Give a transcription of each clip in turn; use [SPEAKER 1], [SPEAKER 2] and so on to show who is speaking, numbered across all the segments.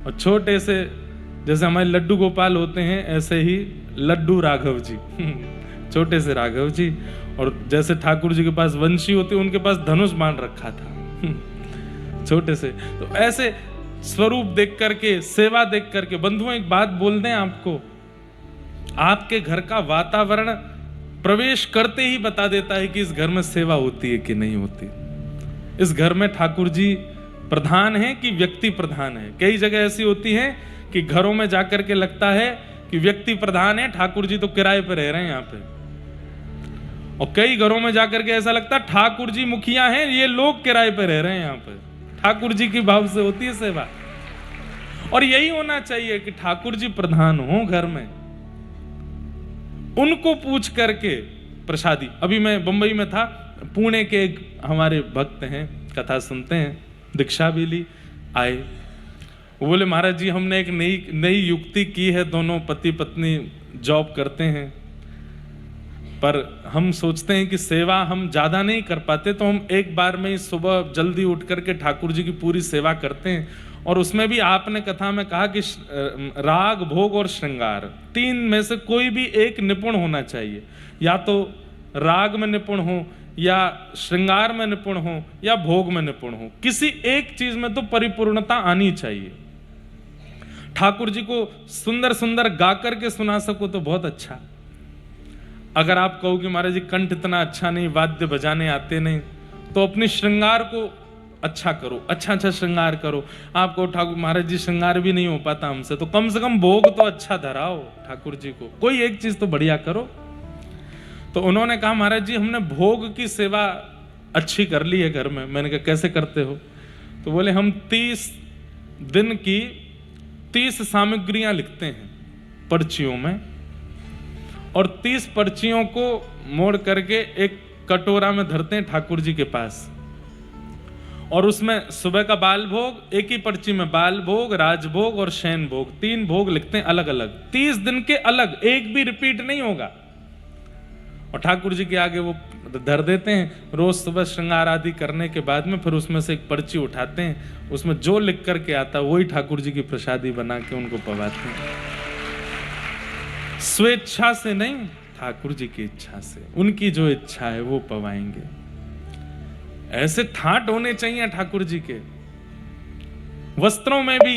[SPEAKER 1] और छोटे से जैसे हमारे लड्डू गोपाल होते हैं, ऐसे ही लड्डू राघव जी छोटे से राघव जी। और जैसे ठाकुर जी के पास वंशी होती, उनके पास धनुष बाण रखा था छोटे से। तो ऐसे स्वरूप देख करके, सेवा देख करके, बंधुओं एक बात बोल दें आपको, आपके घर का वातावरण प्रवेश करते ही बता देता है कि इस घर में सेवा होती है कि नहीं होती। इस घर में ठाकुर जी प्रधान है कि व्यक्ति प्रधान है। कई जगह ऐसी होती है कि घरों में जाकर के लगता है कि व्यक्ति प्रधान है, ठाकुर जी तो किराए पे रह रहे हैं यहाँ पे। और कई घरों में जाकर के ऐसा लगता है ठाकुर जी मुखिया हैं, ये लोग किराए पे रह रहे हैं यहाँ पे। ठाकुर जी की भाव से होती है सेवा। और यही होना चाहिए कि ठाकुर जी प्रधान हो घर में, उनको पूछ करके प्रसादी। अभी मैं बंबई में था, पुणे के एक हमारे भक्त हैं, कथा सुनते हैं, दीक्षा भी ली, आए। वो बोले महाराज जी हमने एक नई युक्ति की है, दोनों पति पत्नी जॉब करते हैं, पर हम सोचते हैं कि सेवा हम ज्यादा नहीं कर पाते, तो हम एक बार में ही सुबह जल्दी उठ करके ठाकुर जी की पूरी सेवा करते हैं। और उसमें भी आपने कथा में कहा कि राग, भोग और श्रृंगार, तीन में से कोई भी एक निपुण होना चाहिए। या तो राग में निपुण हो, या श्रृंगार में निपुण हो, या भोग में निपुण हो। किसी एक चीज में तो परिपूर्णता आनी चाहिए। ठाकुर जी को सुंदर सुंदर गा करके सुना सको तो बहुत अच्छा। अगर आप कहो कि महाराज जी कंठ इतना अच्छा नहीं, वाद्य बजाने आते नहीं, तो अपने श्रृंगार को अच्छा करो, अच्छा अच्छा श्रृंगार करो। आपको ठाकुर महाराज जी श्रृंगार भी नहीं हो पाता हमसे, तो कम से कम भोग तो अच्छा धराओ ठाकुर जी को, कोई एक चीज तो बढ़िया करो। तो उन्होंने कहा महाराज जी हमने भोग की सेवा अच्छी कर ली है घर में। मैंने कहा कैसे करते हो? तो बोले हम 30 दिन की 30 सामग्रियां लिखते हैं पर्चियों में, और 30 पर्चियों को मोड़ करके एक कटोरा में धरते हैं ठाकुर जी के पास। और उसमें सुबह का बाल भोग, एक ही पर्ची में बाल भोग, राजभोग और शयन भोग, 3 भोग लिखते हैं अलग अलग, 30 दिन के अलग, एक भी रिपीट नहीं होगा। और ठाकुर जी के आगे वो धर देते हैं। रोज सुबह श्रृंगार आदि करने के बाद में फिर उसमें से एक पर्ची उठाते हैं, उसमें जो लिख करके आता है वही ठाकुर जी की प्रसादी बना के उनको पवाते हैं। स्वेच्छा से नहीं, ठाकुर जी की इच्छा से, उनकी जो इच्छा है वो पवाएंगे। ऐसे ठाट होने चाहिए ठाकुर जी के। वस्त्रों में भी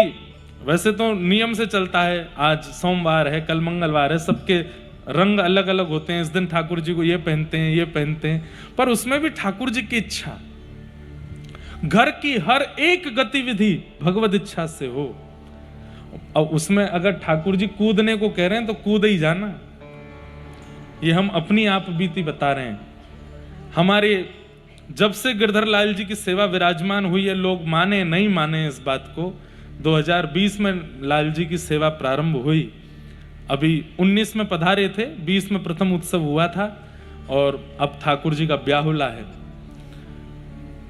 [SPEAKER 1] वैसे तो नियम से चलता है, आज सोमवार है, कल मंगलवार है, सबके रंग अलग अलग होते हैं। इस दिन ठाकुर जी को ये पहनते हैं, ये पहनते हैं, पर उसमें भी ठाकुर जी की इच्छा, घर की हर एक गतिविधि भगवत इच्छा से हो। अब उसमें अगर ठाकुर जी कूदने को कह रहे हैं तो कूद ही जाना। ये हम अपनी आप बीती बता रहे हैं। हमारे जब से गिरधर लाल जी की सेवा विराजमान हुई है, लोग माने नहीं माने इस बात को, 2020 में लाल जी की सेवा प्रारंभ हुई। अभी 19 में पधारे थे, 20 में प्रथम उत्सव हुआ था, और अब ठाकुर जी का ब्याहुला है।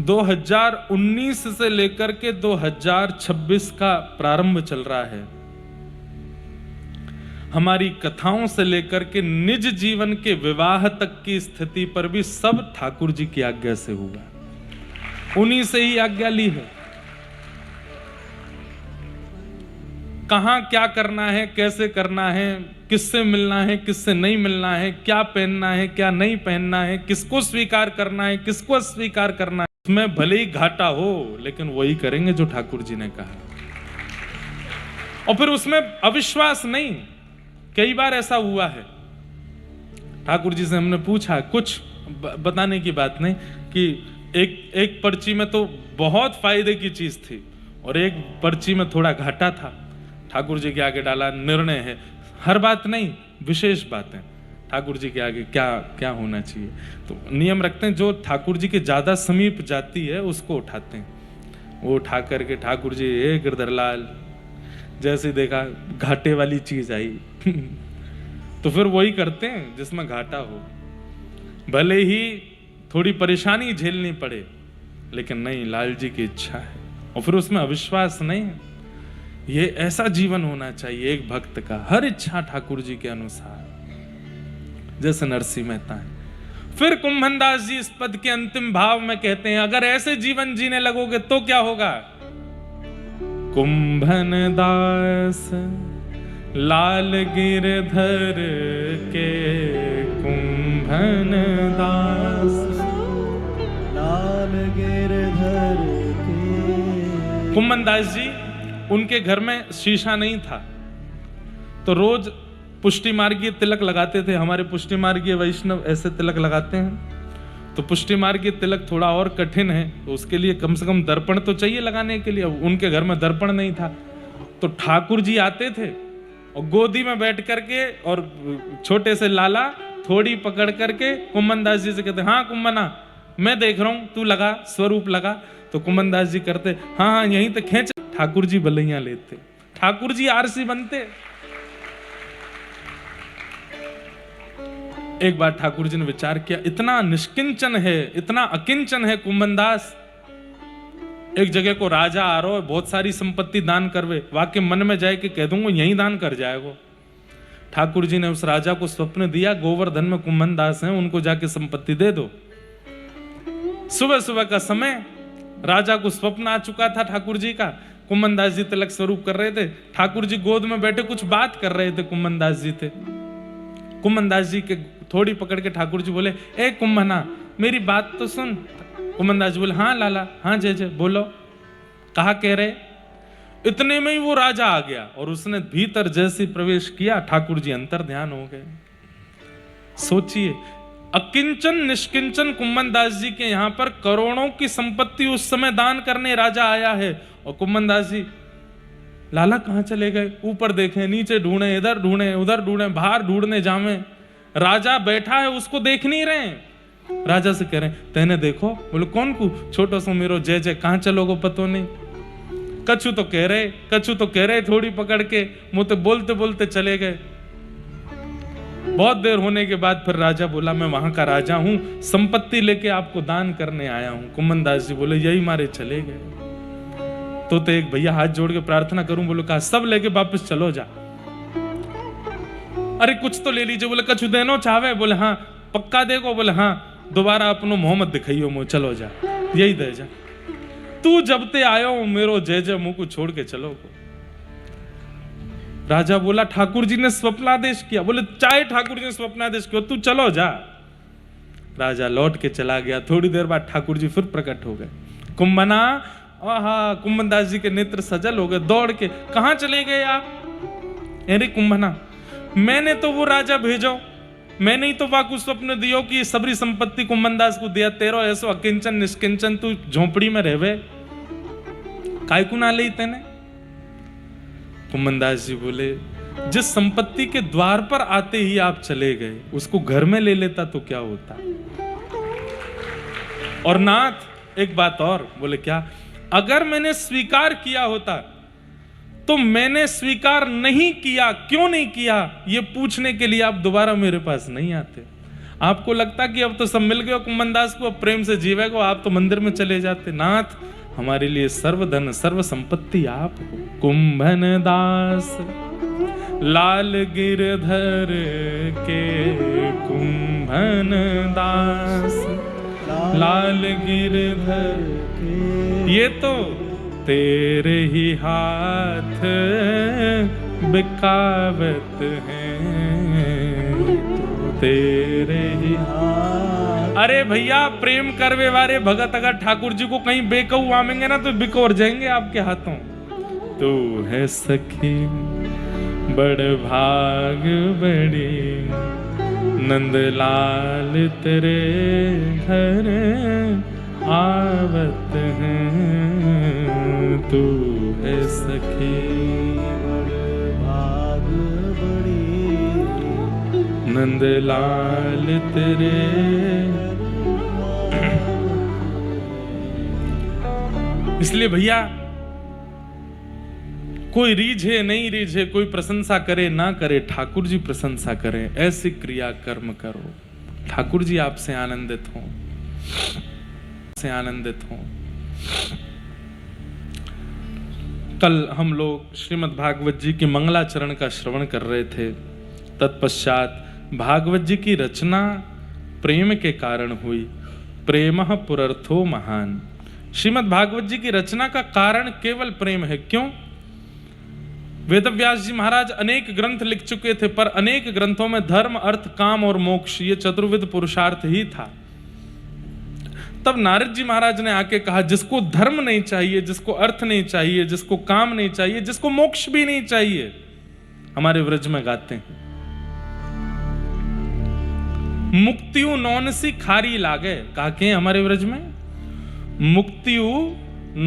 [SPEAKER 1] 2019 से लेकर के 2026 का प्रारंभ चल रहा है। हमारी कथाओं से लेकर के निज जीवन के विवाह तक की स्थिति पर भी सब ठाकुर जी की आज्ञा से हुआ, उन्हीं से ही आज्ञा ली है। कहां क्या करना है, कैसे करना है, किससे मिलना है, किससे नहीं मिलना है, क्या पहनना है, क्या नहीं पहनना है, किसको स्वीकार करना है, किसको अस्वीकार करना है, उसमें भले ही घाटा हो लेकिन वही करेंगे जो ठाकुर जी ने कहा। और फिर उसमें अविश्वास नहीं। कई बार ऐसा हुआ है, ठाकुर जी से हमने पूछा, कुछ बताने की बात नहीं, कि एक पर्ची में तो बहुत फायदे की चीज थी और एक पर्ची में थोड़ा घाटा था। ठाकुर जी के आगे डाला, निर्णय है, हर बात नहीं, विशेष बातें ठाकुर जी के आगे क्या क्या होना चाहिए। तो नियम रखते हैं, जो ठाकुर जी के ज्यादा समीप जाती है उसको उठाते हैं। वो उठा करके ठाकुर जी, हे गिरधरलाल, जैसे देखा घाटे वाली चीज आई तो फिर वही करते हैं जिसमें घाटा हो, भले ही थोड़ी परेशानी झेलनी पड़े, लेकिन नहीं, लाल जी की इच्छा है। और फिर उसमें अविश्वास नहीं। ये ऐसा जीवन होना चाहिए एक भक्त का, हर इच्छा ठाकुर जी के अनुसार, जैसे नरसिंह मेहता है। फिर कुंभनदास जी इस पद के अंतिम भाव में कहते हैं, अगर ऐसे जीवन जीने लगोगे तो क्या होगा? कुंभन दास लाल गिरधर के, कुंभन दास
[SPEAKER 2] लाल गिरधर के।
[SPEAKER 1] कुंभन दास जी, उनके घर में शीशा नहीं था, तो रोज पुष्टि मार्गीय तिलक लगाते थे। हमारे पुष्टि मार्गीय वैष्णव ऐसे तिलक लगाते हैं। तो पुष्टि मार्गीय तिलक थोड़ा और कठिन है, तो उसके लिए कम से कम दर्पण तो चाहिए लगाने के लिए। उनके घर में दर्पण नहीं था, तो ठाकुर जी आते थे और गोदी में बैठ करके और छोटे से लाला थोड़ी पकड़ करके कुंभन दास जी से कहते, हाँ कुंभना मैं देख रहा हूं, तू लगा स्वरूप लगा। तो कुंभन दास जी करते, हाँ हाँ यहीं तक खींच। ठाकुर जी बलैया लेते, ठाकुर जी आरसी बनते। एक बार ठाकुर जी ने विचार किया, इतना निष्किंचन है, इतना अकिंचन है कुंभन दास, एक जगह को राजा आ रहा है, बहुत सारी संपत्ति दान करवे, वाकई मन में जाए कि कह दूंगा यही दान कर जाएगा। ठाकुर जी ने उस राजा को स्वप्न दिया, गोवर्धन में कुंभन दास हैं, उनको जाके संपत्ति दे दो। सुबह सुबह का समय राजा को स्वप्न आ चुका था ठाकुर जी का। कुंभन दास जी तिलक स्वरूप कर रहे थे, ठाकुर जी गोद में बैठे कुछ बात कर रहे थे। कुंभन दास जी थे, कुंभन दास जी के थोड़ी पकड़ के ठाकुर जी बोले, ए कुंभना मेरी बात तो सुन। कुंभन दास जी बोले, हाँ लाला, हाँ जय जय, बोलो कहा कह रहे। इतने में ही वो राजा आ गया और उसने भीतर जैसे प्रवेश किया, ठाकुर जी अंतर ध्यान हो गए। सोचिए, अकिंचन निष्किंचन कुंभन दास जी के यहाँ पर करोड़ों की संपत्ति उस समय दान करने राजा आया है, और कुंभन दास जी लाला कहाँ चले गए, ऊपर देखें नीचे ढूंढे, इधर ढूंढे उधर ढूंढे, बाहर ढूंढने जावे, राजा बैठा है उसको देख नहीं रहे। राजा से कह रहे, तेने देखो? बोले कौन को? छोटो सो मेरो जय जय, कहाँ चलोगो पतो नहीं। कछु तो कह रहे, कछु तो कह रहे, थोड़ी पकड़ के मुंह तो बोलते बोलते चले गए। बहुत देर होने के बाद फिर राजा बोला, मैं वहां का राजा हूं, संपत्ति लेके आपको दान करने आया हूं। कुंभन दास जी बोले, यही मारे चले गए। तो एक भैया हाथ जोड़ के प्रार्थना करूं, बोलो कहा सब लेके वापस चलो जा। अरे कुछ तो ले लीजिए। बोले कछु देनो चाहे? बोले हाँ। पक्का देखो? बोले हाँ। दोबारा अपनो मोहम्मद दिखाइयो मुंह, चलो जा, यही दे जा। तू जब ते आयो मेरो जय जय मुंह को छोड़ के चलो को। राजा बोला, ठाकुर जी ने स्वप्नादेश किया। बोले चाहे ठाकुर जी ने स्वप्नादेश किया, तू चलो जा। राजा लौट के चला गया। थोड़ी देर बाद ठाकुर जी फिर प्रकट हो गए। कुंभना, आहा, कुंभन दास जी के नेत्र सजल हो गए। दौड़ के, कहां चले गए आप? अरे कुंभना, मैंने तो वो राजा भेजो, मैंने ही तो वाकु स्वप्न दियो कि सबरी संपत्ति कुंभन दास को दिया। तेरो ऐसो अकिंचन निष्किंचन, तू झोपड़ी में रहवे, काय को ना ले तेने? कुंभन दास जी बोले, जिस संपत्ति के द्वार पर आते ही आप चले गए, उसको घर में ले लेता तो क्या होता। और नाथ एक बात और, बोले क्या? अगर मैंने स्वीकार किया होता तो मैंने स्वीकार नहीं किया, क्यों नहीं किया, ये पूछने के लिए आप दोबारा मेरे पास नहीं आते। आपको लगता कि अब तो सब मिल गए कुंभन दास को, अब प्रेम से जीवेगो, आप तो मंदिर में चले जाते। नाथ, हमारे लिए सर्वधन सर्व संपत्ति आप हो। कुंभन दास लाल गिरधर के, कुंभन दास लाल गिरधर के, ये तो तेरे ही हाथ बिकावत हैं, तेरे ही हाथ। अरे भैया, प्रेम करवे वाले भगत अगर ठाकुर जी को कहीं बेकऊ आमेंगे ना तो बिकोर जाएंगे आपके हाथों। तू है सखी बड़ भाग बड़ी, नंदलाल तेरे घर आवत हैं। तू है सखी
[SPEAKER 2] बड़ भाग बड़ी,
[SPEAKER 1] नंदलाल तेरे। इसलिए भैया, कोई रीझे नहीं रीझे, कोई प्रशंसा करे ना करे, ठाकुर जी प्रशंसा करें, ऐसी क्रिया कर्म करो। ठाकुर जी आपसे आनंदित हों, से आनंदित हों। कल हम लोग श्रीमद् भागवत जी की मंगलाचरण का श्रवण कर रहे थे। तत्पश्चात भागवत जी की रचना प्रेम के कारण हुई। प्रेमः पुरर्थो महान। श्रीमद् भागवत जी की रचना का कारण केवल प्रेम है। क्यों? वेदव्यास जी महाराज अनेक ग्रंथ लिख चुके थे, पर अनेक ग्रंथों में धर्म, अर्थ, काम और मोक्ष ये चतुर्विध पुरुषार्थ ही था। तब नारद जी महाराज ने आके कहा, जिसको धर्म नहीं चाहिए, जिसको अर्थ नहीं चाहिए, जिसको काम नहीं चाहिए, जिसको मोक्ष भी नहीं चाहिए, हमारे व्रज में गाते हैं, मुक्तियु नौनसी खारी लागे। कहा के हमारे व्रज में मुक्तियु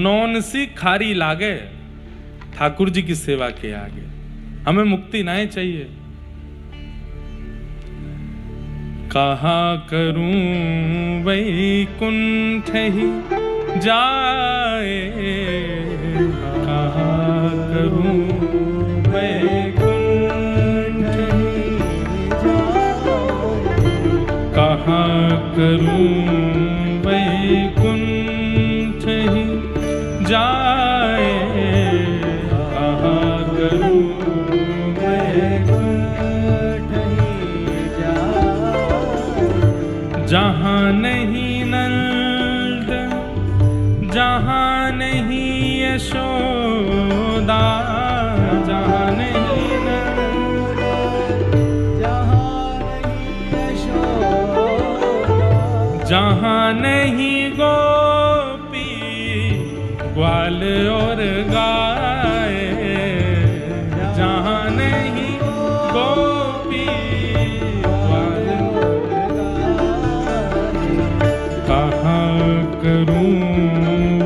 [SPEAKER 1] नौनसी खारी लागे। ठाकुर जी की सेवा के आगे हमें मुक्ति ना चाहिए। कहा करूं वैकुंठ ही जाए, कहा करूं वैकुंठ ही जाए, कहा करूं वैकुंठ ही जाए, कहा करूं वैकुंठ ही जाए। जहां नहीं नंद, जहां नहीं यशोदा, जहां नहीं नंद, जहां नहीं यशोदा, जहां नहीं गोपी ग्वाल और गाय, जहां नहीं गोपी ग्वाल और गाय, कहाँ करूं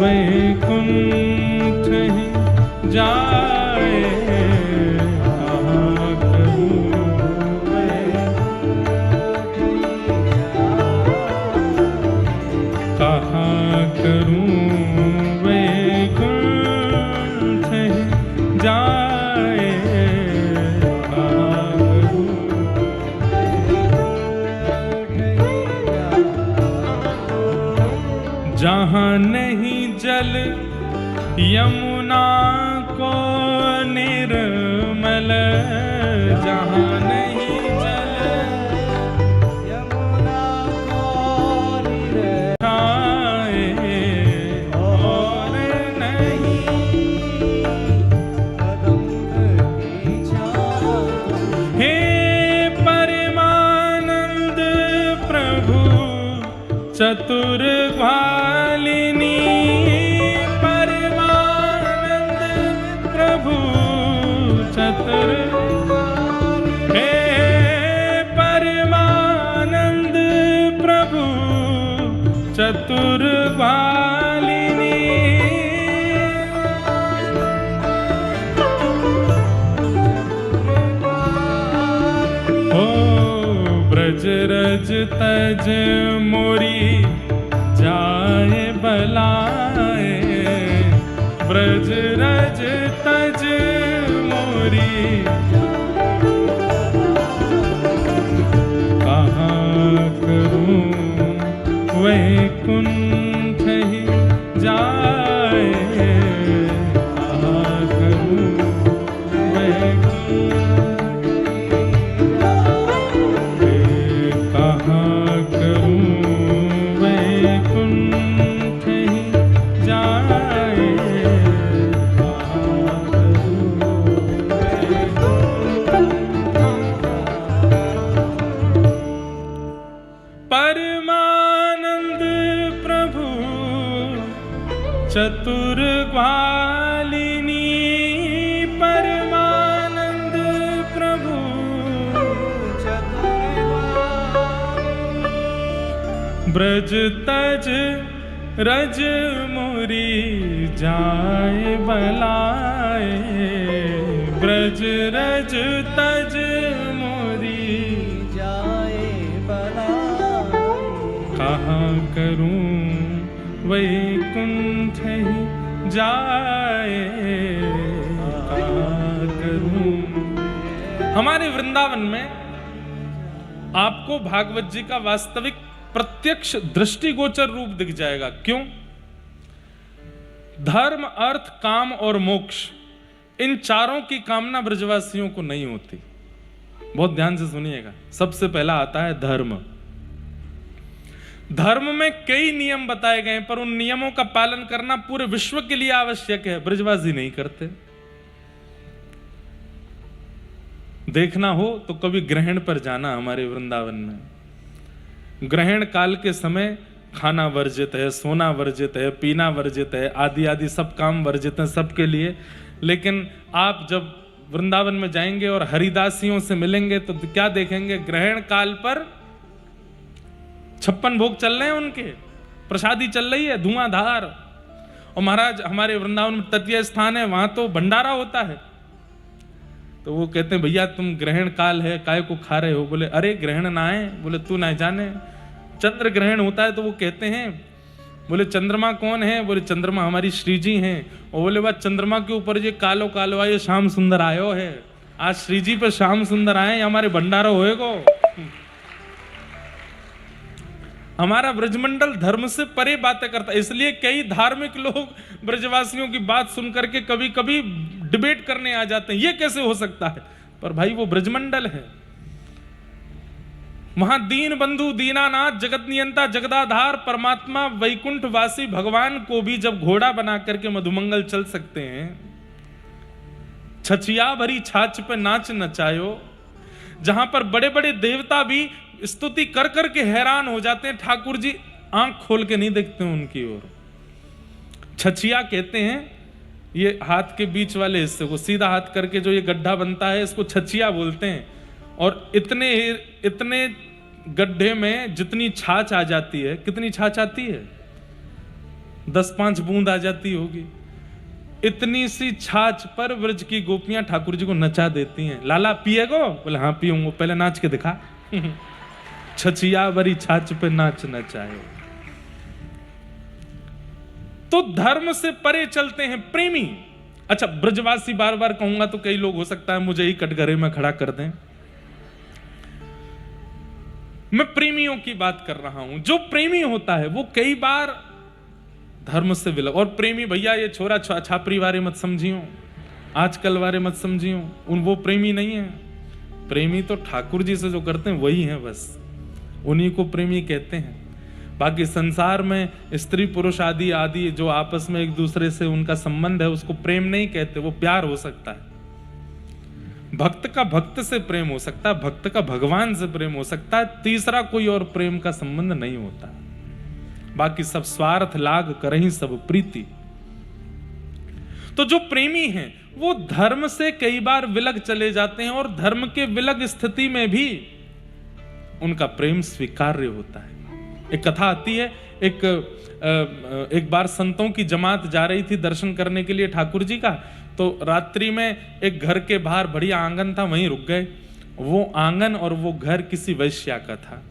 [SPEAKER 1] वैकुंठ ही जाए, कहाँ करूं वैकुंठ ही जाए, कहाँ करूं वैकुंठ ही जाए, कहाँ करूं जहाँ नहीं जल यमुना को निर्मल, जहाँ नहीं जल यमुना को निर्मल, और नहीं हे परमानंद प्रभु चतुर ग्वालिनी, परमानंद प्रभु चतुर, हे परमानंद प्रभु चतुर ग्वालिनी। ओ ब्रज रज तज मोरी जाए बलाए, ब्रज रज तज मोरी, कहाँ करूं वैकुंठ ही जाए, कहाँ करूं वैकुंठ ही जाए, कहाँ करूं वैकुंठ ही जाए, कहाँ करूं परमानंद प्रभु चतुर ग्वालिनी, परमानंद प्रभु चतुर ग्वालिनी, ब्रज तज रज मोरी जाए बलाए, ब्रज रज तज मोरी जाए बलाए, कहाँ करूं वैकुंठ ही जाए, कहाँ करूं। हमारे वृंदावन में आपको भागवत जी का वास्तविक प्रत्यक्ष दृष्टिगोचर रूप दिख जाएगा। क्यों? धर्म, अर्थ, काम और मोक्ष, इन चारों की कामना ब्रजवासियों को नहीं होती। बहुत ध्यान से सुनिएगा। सबसे पहला आता है धर्म। धर्म में कई नियम बताए गए, पर उन नियमों का पालन करना पूरे विश्व के लिए आवश्यक है। ब्रजवासी नहीं करते। देखना हो तो कभी ग्रहण पर जाना हमारे वृंदावन में। ग्रहण काल के समय खाना वर्जित है, सोना वर्जित है, पीना वर्जित है, आदि आदि सब काम वर्जित हैं सबके लिए। लेकिन आप जब वृंदावन में जाएंगे और हरिदासियों से मिलेंगे तो क्या देखेंगे? ग्रहण काल पर 56 भोग चल रहे हैं, उनके प्रसादी चल रही है धुआंधार। और महाराज हमारे वृंदावन में तटीय स्थान है, वहां तो भंडारा होता है। तो वो कहते हैं भैया तुम ग्रहण काल है काय को खा रहे हो? बोले अरे ग्रहण ना आए। बोले तू ना जाने, चंद्र ग्रहण होता है। तो वो कहते हैं, बोले चंद्रमा कौन है? बोले चंद्रमा हमारी श्री जी हैं। और बोले बात चंद्रमा के ऊपर ये कालो कालो आयो श्याम सुंदर आयो है, आज श्री जी पे श्याम सुंदर आए, हमारे भंडारा होएगो। हमारा ब्रजमंडल धर्म से परे बातें करता है, इसलिए कई धार्मिक लोग ब्रजवासियों की बात सुनकर के कभी कभी डिबेट करने आ जाते हैं, ये कैसे हो सकता है? पर भाई वो ब्रजमंडल है, वहां दीन बंधु दीनानाथ जगत नियंता जगदाधार परमात्मा वैकुंठ वासी भगवान को भी जब घोड़ा बना करके मधुमंगल चल सकते हैं, छछिया भरी छाछ पे नाच नचायो, जहां पर बड़े बड़े देवता भी स्तुति कर करके हैरान हो जाते हैं, ठाकुर जी आंख खोल के नहीं देखते उनकी ओर। छछिया कहते हैं ये हाथ के बीच वाले हिस्से को, सीधा हाथ करके जो ये गड्ढा बनता है इसको छछिया बोलते हैं। और इतने गड्ढे में जितनी छाछ आ जाती है, कितनी छाछ आती है? 10-5 बूंद आ जाती होगी। इतनी सी छाछ पर व्रज की गोपियां ठाकुर जी को नचा देती हैं। लाला पिएगो? बोले हाँ पीऊंगा, पहले नाच के दिखा। छछिया भरी छाछ पे नाच नचाए। तो धर्म से परे चलते हैं प्रेमी। अच्छा ब्रजवासी बार बार कहूंगा तो कई लोग हो सकता है मुझे ही कटघरे में खड़ा कर दें। मैं प्रेमियों की बात कर रहा हूं। जो प्रेमी होता है वो कई बार धर्म से विलग, और प्रेमी भैया ये छोरा छापरी वाले मत समझियो, आजकल वाले मत समझियो, वो प्रेमी नहीं है। प्रेमी तो ठाकुर जी से जो करते हैं वही है, बस उन्हीं को प्रेमी कहते हैं। बाकी संसार में स्त्री पुरुष आदि आदि जो आपस में एक दूसरे से उनका संबंध है उसको प्रेम नहीं कहते, वो प्यार हो सकता है। भक्त का भक्त से प्रेम हो सकता है, भक्त का भगवान से प्रेम हो सकता है, तीसरा कोई और प्रेम का संबंध नहीं होता। बाकी सब स्वार्थ लाग करहीं सब प्रीति। तो जो प्रेमी हैं वो धर्म से कई बार विलग चले जाते हैं, और धर्म के विलग स्थिति में भी उनका प्रेम स्वीकार्य होता है। एक कथा आती है, एक बार संतों की जमात जा रही थी दर्शन करने के लिए ठाकुर जी का। तो रात्रि में एक घर के बाहर बढ़िया आंगन था, वहीं रुक गए। वो आंगन और वो घर किसी वैश्या का था।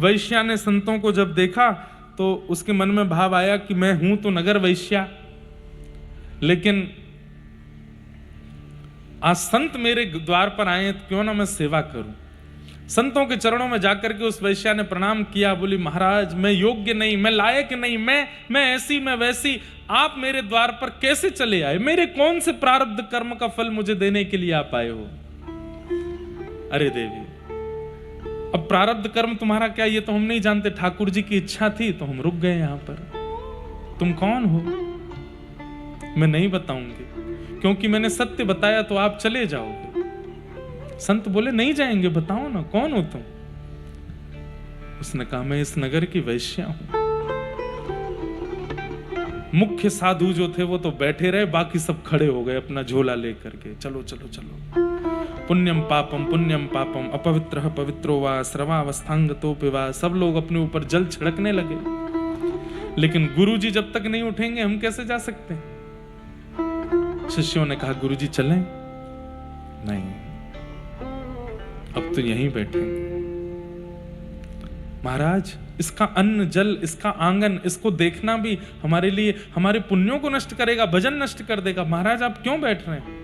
[SPEAKER 1] वैश्या ने संतों को जब देखा तो उसके मन में भाव आया कि मैं हूं तो नगर वैश्या, लेकिन आज संत मेरे द्वार पर आए हैं तो क्यों ना मैं सेवा करूं। संतों के चरणों में जाकर के उस वैश्या ने प्रणाम किया, बोली महाराज मैं योग्य नहीं, मैं लायक नहीं, मैं ऐसी मैं वैसी, आप मेरे द्वार पर कैसे चले आए? मेरे कौन से प्रारब्ध कर्म का फल मुझे देने के लिए आप आए हो? अरे देवी अब प्रारब्ध कर्म तुम्हारा क्या ये तो हम नहीं जानते, ठाकुर जी की इच्छा थी तो हम रुक गए यहां पर। तुम कौन हो? मैं नहीं बताऊंगी, क्योंकि मैंने सत्य बताया तो आप चले जाओगे। संत बोले नहीं जाएंगे, बताओ ना कौन हो तुम? उसने कहा मैं इस नगर की वैश्या हूं। मुख्य साधु जो थे वो तो बैठे रहे, बाकी सब खड़े हो गए अपना झोला लेकर के। चलो चलो चलो, पुण्यम पापम अपवित्र पवित्रो वा स्रवावस्थांगतोपि वा। सब लोग अपने ऊपर जल छिड़कने लगे, लेकिन गुरुजी जब तक नहीं उठेंगे हम कैसे जा सकते? शिष्यों ने कहा गुरुजी चलें? नहीं, अब तो यहीं बैठेंगे। महाराज इसका अन्न जल, इसका आंगन, इसको देखना भी हमारे लिए हमारे पुण्यों को नष्ट करेगा, भजन नष्ट कर देगा। महाराज आप क्यों बैठ रहे हैं?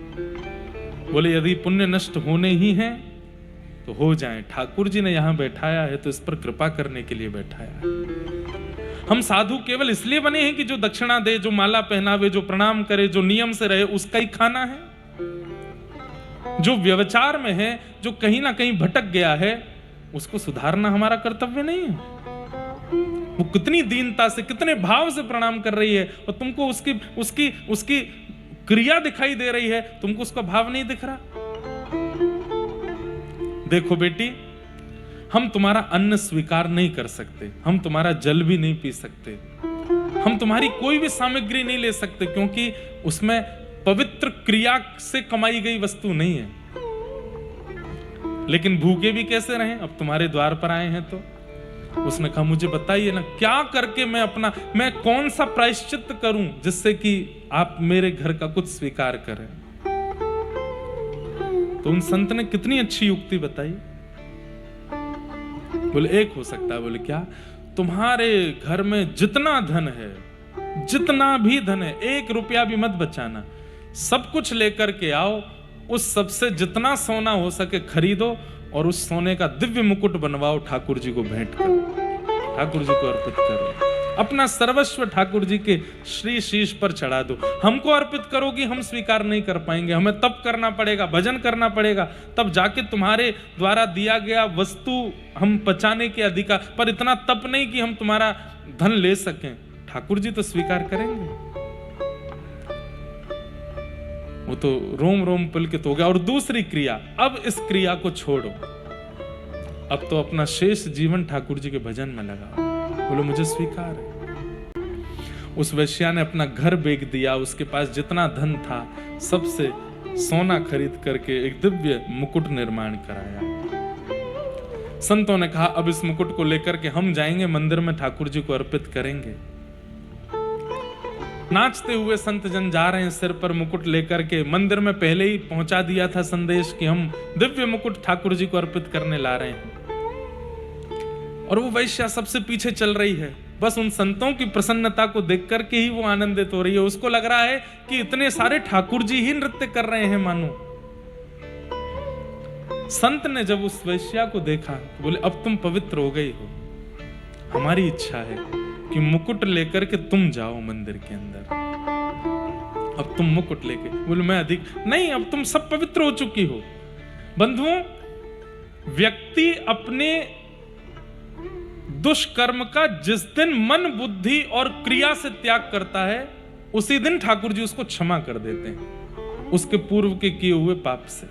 [SPEAKER 1] बोले यदि पुण्य नष्ट होने ही हैं तो हो जाएं। ठाकुर जी ने यहां बैठाया है तो इस पर कृपा करने के लिए बैठाया है। हम साधु केवल इसलिए बने हैं कि जो दक्षिणा दे, जो माला पहनावे, जो प्रणाम करे, जो नियम से रहे, उसका ही खाना है। जो व्यवचार में है, जो कहीं ना कहीं भटक गया है, उसको सुधारना हमारा कर्तव्य नहीं है। वो कितनी दीनता से, कितने भाव से प्रणाम कर रही है, और तुमको उसकी क्रिया दिखाई दे रही है, तुमको उसका भाव नहीं दिख रहा। देखो बेटी, हम तुम्हारा अन्न स्वीकार नहीं कर सकते, हम तुम्हारा जल भी नहीं पी सकते, हम तुम्हारी कोई भी सामग्री नहीं ले सकते, क्योंकि उसमें पवित्र क्रिया से कमाई गई वस्तु नहीं है। लेकिन भूखे भी कैसे रहें, अब तुम्हारे द्वार पर आए हैं तो। उसने कहा मुझे बताइए ना, क्या करके मैं कौन सा प्रायश्चित करूं जिससे कि आप मेरे घर का कुछ स्वीकार करें। तो उन संत ने कितनी अच्छी युक्ति बताई। बोले एक हो सकता है। बोले क्या? तुम्हारे घर में जितना धन है, जितना भी धन है, 1 रुपया भी मत बचाना, सब कुछ लेकर के आओ, उस सबसे जितना सोना हो सके खरीदो और उस सोने का दिव्य मुकुट बनवाओ, ठाकुर जी को भेंट करो, ठाकुर जी को अर्पित करो, अपना सर्वस्व ठाकुर जी के श्री शीश पर चढ़ा दो। हमको अर्पित करोगी, हम स्वीकार नहीं कर पाएंगे, हमें तप करना पड़ेगा, भजन करना पड़ेगा, तब जाके तुम्हारे द्वारा दिया गया वस्तु हम पचाने के अधिकार, पर इतना तप नहीं कि हम तुम्हारा धन ले सकें। ठाकुर जी तो स्वीकार करेंगे। वो तो रोम रोम पुलकित हो गया। और दूसरी क्रिया, अब इस क्रिया को छोड़ो, अब तो अपना शेष जीवन ठाकुर जी के भजन में लगाओ। बोलो मुझे स्वीकार है। उस वैश्या ने अपना घर बेच दिया, उसके पास जितना धन था सबसे सोना खरीद करके एक दिव्य मुकुट निर्माण कराया। संतों ने कहा अब इस मुकुट को लेकर के हम जाएंगे मंदिर में, ठाकुर जी को अर्पित करेंगे। नाचते हुए संत जन जा रहे हैं, सिर पर मुकुट लेकर के। मंदिर में पहले ही पहुंचा दिया था संदेश कि हम दिव्य मुकुट ठाकुर जी को अर्पित करने ला रहे हैं। और वो वैश्या सबसे पीछे चल रही है, बस उन संतों की प्रसन्नता को देख करके ही वो आनंदित हो रही है। उसको लग रहा है कि इतने सारे ठाकुर जी ही नृत्य कर रहे हैं मानो। संत ने जब उस वैश्या को देखा तो बोले अब तुम पवित्र हो गई हो, हमारी इच्छा है कि मुकुट लेकर के तुम जाओ मंदिर के अंदर। अब तुम मुकुट लेके। बोले मैं अधिक नहीं, अब तुम सब पवित्र हो चुकी हो। बंधुओं, व्यक्ति अपने दुष्कर्म का जिस दिन मन बुद्धि और क्रिया से त्याग करता है, उसी दिन ठाकुर जी उसको क्षमा कर देते हैं उसके पूर्व के किए हुए पाप से।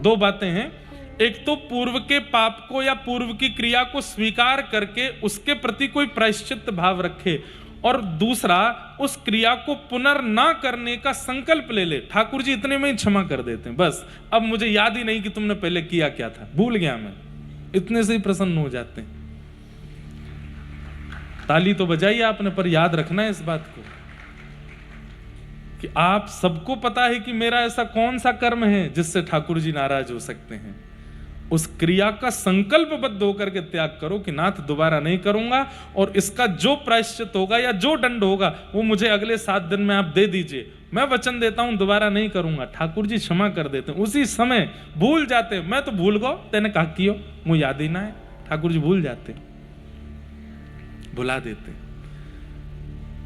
[SPEAKER 1] 2 बातें हैं, एक तो पूर्व के पाप को या पूर्व की क्रिया को स्वीकार करके उसके प्रति कोई प्रायश्चित भाव रखे, और दूसरा उस क्रिया को पुनर्ना करने का संकल्प ले ले। ठाकुर जी इतने में ही क्षमा कर देते हैं, बस अब मुझे याद ही नहीं कि तुमने पहले किया क्या था, भूल गया मैं, इतने से ही प्रसन्न हो जाते हैं। ताली तो बजाई आपने, पर याद रखना है इस बात को कि आप सबको पता है कि मेरा ऐसा कौन सा कर्म है जिससे ठाकुर जी नाराज हो सकते हैं। उस क्रिया का संकल्पबद्ध होकर के त्याग करो कि नाथ दोबारा नहीं करूंगा, और इसका जो प्रायश्चित होगा या जो दंड होगा वो मुझे अगले 7 दिन में आप दे दीजिए, मैं वचन देता हूं दोबारा नहीं करूंगा। ठाकुर जी क्षमा कर देते हैं, उसी समय भूल जाते। मैं तो भूल गो, तेने कहा कियो मुझे याद ही ना है, ठाकुर जी भूल जाते, भुला देते।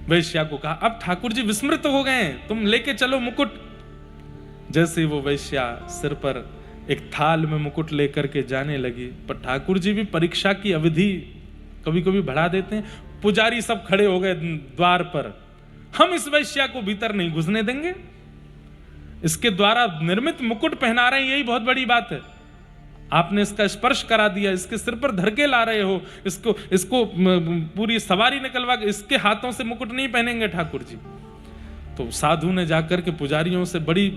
[SPEAKER 1] वैश्या को कहा अब ठाकुर जी विस्मृत हो गए, तुम लेके चलो मुकुट। जैसे वो वैश्या सिर पर एक थाल में मुकुट लेकर के जाने लगी, पर ठाकुर जी भी परीक्षा की अवधि कभी कभी बढ़ा देते हैं। पुजारी सब खड़े हो गए द्वार पर, हम इस वैश्या को भीतर नहीं घुसने देंगे, इसके द्वारा निर्मित मुकुट पहना रहे हैं, यही बहुत बड़ी बात है। आपने इसका स्पर्श करा दिया, इसके सिर पर धरके ला रहे हो, इसको पूरी सवारी निकलवा के इसके हाथों से मुकुट नहीं पहनेंगे ठाकुर जी। तो साधु ने जाकर के पुजारियों से बड़ी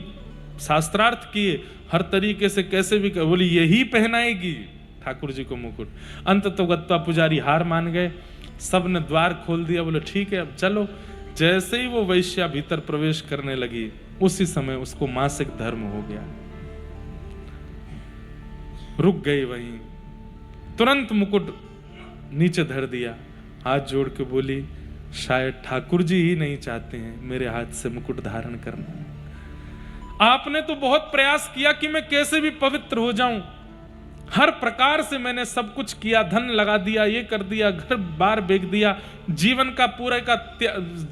[SPEAKER 1] शास्त्रार्थ किए, हर तरीके से कैसे भी बोली यही पहनाएगी ठाकुर जी को मुकुट। अंत तो गत्ता पुजारी हार मान गए, सब ने द्वार खोल दिया, बोले ठीक है अब चलो। जैसे ही वो वैश्या भीतर प्रवेश करने लगी, उसी समय उसको मासिक धर्म हो गया, रुक गई वहीं, तुरंत मुकुट नीचे धर दिया, हाथ जोड़ के बोली शायद ठाकुर जी ही नहीं चाहते हैं मेरे हाथ से मुकुट धारण करना। आपने तो बहुत प्रयास किया कि मैं कैसे भी पवित्र हो जाऊं, हर प्रकार से मैंने सब कुछ किया, धन लगा दिया, ये कर दिया, घर बार बेच दिया, जीवन का पूरा का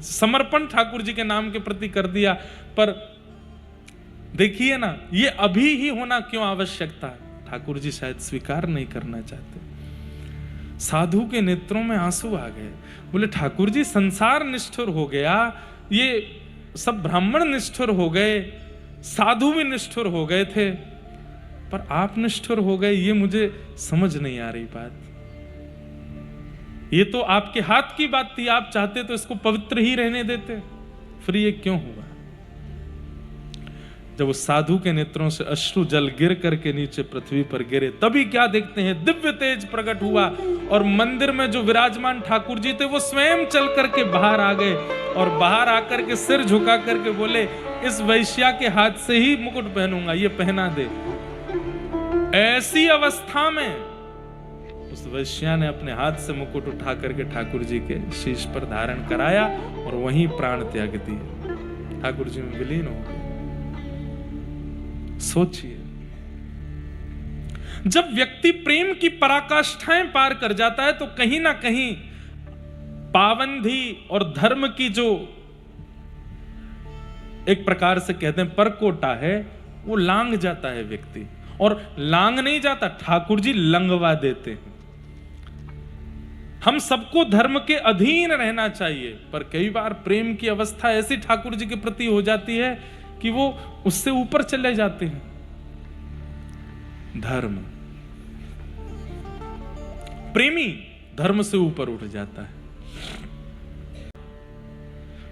[SPEAKER 1] समर्पण ठाकुर जी के नाम के प्रति कर दिया, पर देखिए ना ये अभी ही होना क्यों आवश्यक था। ठाकुर जी शायद स्वीकार नहीं करना चाहते। साधु के नेत्रों में आंसू आ गए, बोले ठाकुर जी संसार निष्ठुर हो गया, ये सब ब्राह्मण निष्ठुर हो गए, साधु भी निष्ठुर हो गए थे, पर आप निष्ठुर हो गए, ये मुझे समझ नहीं आ रही बात। ये तो आपके हाथ की बात थी, आप चाहते तो इसको पवित्र ही रहने देते, फिर ये क्यों हुआ? जब उस साधु के नेत्रों से अश्रु जल गिर करके नीचे पृथ्वी पर गिरे, तभी क्या देखते हैं, दिव्य तेज प्रकट हुआ और मंदिर में जो विराजमान ठाकुर जी थे वो स्वयं चल करके बाहर आ गए और बाहर आकर के सिर झुका करके बोले, इस वैश्या के हाथ से ही मुकुट पहनूंगा, ये पहना दे। ऐसी अवस्था में उस वैश्या ने अपने हाथ से मुकुट उठा करके ठाकुर जी के शीश पर धारण कराया और वहीं प्राण त्याग दिए, ठाकुर जी में विलीन हो गए। सोचिए, जब व्यक्ति प्रेम की पराकाष्ठाएं पार कर जाता है तो कहीं ना कहीं पाबंदी और धर्म की जो एक प्रकार से कहते हैं परकोटा है, वो लांग जाता है व्यक्ति। और लांग नहीं जाता, ठाकुर जी लंगवा देते हैं। हम सबको धर्म के अधीन रहना चाहिए, पर कई बार प्रेम की अवस्था ऐसी ठाकुर जी के प्रति हो जाती है कि वो उससे ऊपर चले जाते हैं। धर्म, प्रेमी धर्म से ऊपर उठ जाता है।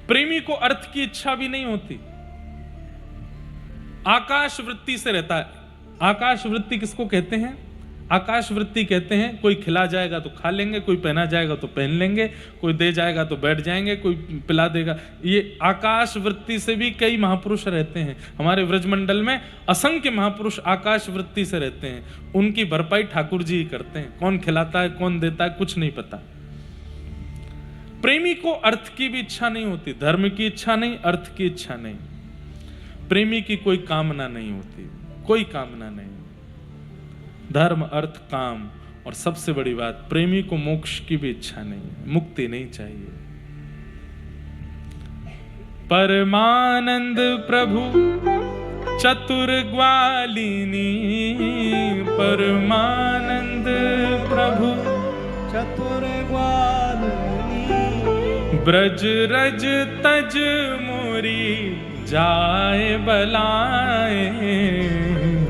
[SPEAKER 1] प्रेमी को अर्थ की इच्छा भी नहीं होती, आकाश वृत्ति से रहता है। आकाश वृत्ति किसको कहते हैं? आकाश वृत्ति कहते हैं कोई खिला जाएगा तो खा लेंगे, कोई पहना जाएगा तो पहन लेंगे, कोई दे जाएगा तो बैठ जाएंगे, कोई पिला देगा। ये आकाश वृत्ति से भी कई महापुरुष रहते हैं। हमारे व्रजमंडल में असंख्य महापुरुष आकाश वृत्ति से रहते हैं। उनकी भरपाई ठाकुर जी ही करते हैं। कौन खिलाता है, कौन देता है, कुछ नहीं पता। प्रेमी को अर्थ की भी इच्छा नहीं होती, धर्म की इच्छा नहीं, अर्थ की इच्छा नहीं। प्रेमी की कोई कामना नहीं होती, कोई कामना नहीं। धर्म, अर्थ, काम, और सबसे बड़ी बात, प्रेमी को मोक्ष की भी इच्छा नहीं है, मुक्ति नहीं चाहिए। परमानंद प्रभु चतुर ग्वालिनी, परमानंद प्रभु
[SPEAKER 2] चतुर ग्वालिनी,
[SPEAKER 1] ब्रज रज तज मोरी जाए बलाए,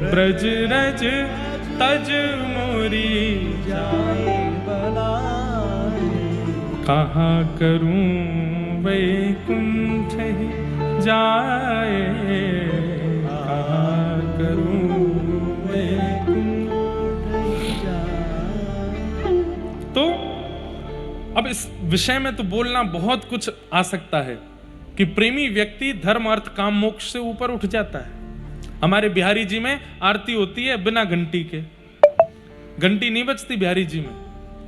[SPEAKER 1] ब्रज रज तज मोरी
[SPEAKER 2] जाए बलाए।
[SPEAKER 1] कहाँ करूं वैकुंठ जाए, कहाँ करूं वैकुंठ
[SPEAKER 2] जाए।
[SPEAKER 1] तो अब इस विषय में तो बोलना बहुत कुछ आ सकता है कि प्रेमी व्यक्ति धर्म, अर्थ, काम, मोक्ष से ऊपर उठ जाता है। हमारे बिहारी जी में आरती होती है बिना घंटी के, घंटी नहीं बजती बिहारी जी में।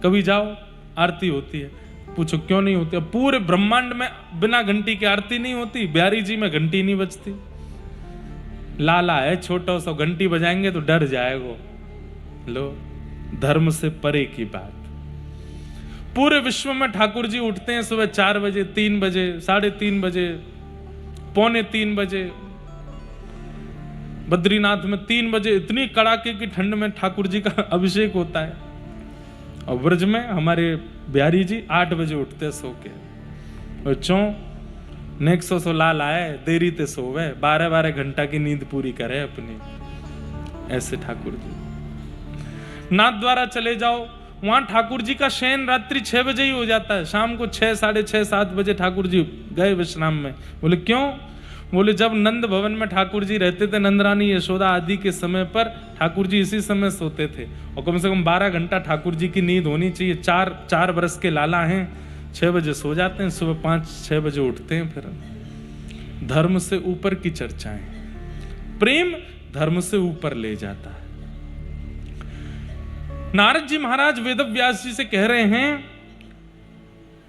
[SPEAKER 1] कभी जाओ आरती होती है, पूछो क्यों नहीं होती? अब पूरे ब्रह्मांड में बिना घंटी के आरती नहीं होती, बिहारी जी में घंटी नहीं बजती। लाला है छोटा सा, घंटी बजाएंगे तो डर जाएगा। लो, धर्म से परे की बात। पूरे विश्व में ठाकुर जी उठते हैं सुबह 4 बजे, 3 बजे, 3:30 बजे, 2:45 बजे। बद्रीनाथ में 3 बजे इतनी कड़ाके की ठंड में ठाकुर जी का अभिषेक होता है। और ब्रज में हमारे बिहारी जी 8 बजे उठते सो के, और चौ नेक सो लाल आए, देरी ते सोवे, 12-12 घंटा की नींद पूरी करे अपनी। ऐसे ठाकुर जी। नाथ द्वारा चले जाओ, वहां ठाकुर जी का शयन रात्रि 6 बजे ही हो जाता है। शाम को 6, 6:30, 7 बजे ठाकुर जी गए विश्राम में। बोले क्यों? बोले जब नंद भवन में ठाकुर जी रहते थे, नंदरानी यशोदा आदि के समय पर ठाकुर जी इसी समय सोते थे। और कम से कम 12 घंटा ठाकुर जी की नींद होनी चाहिए। 4 बरस के लाला हैं, 6 बजे सो जाते हैं, सुबह 5-6 बजे उठते हैं। फिर धर्म से ऊपर की चर्चाएं। प्रेम धर्म से ऊपर ले जाता है। नारद जी महाराज वेदव्यास जी से कह रहे हैं,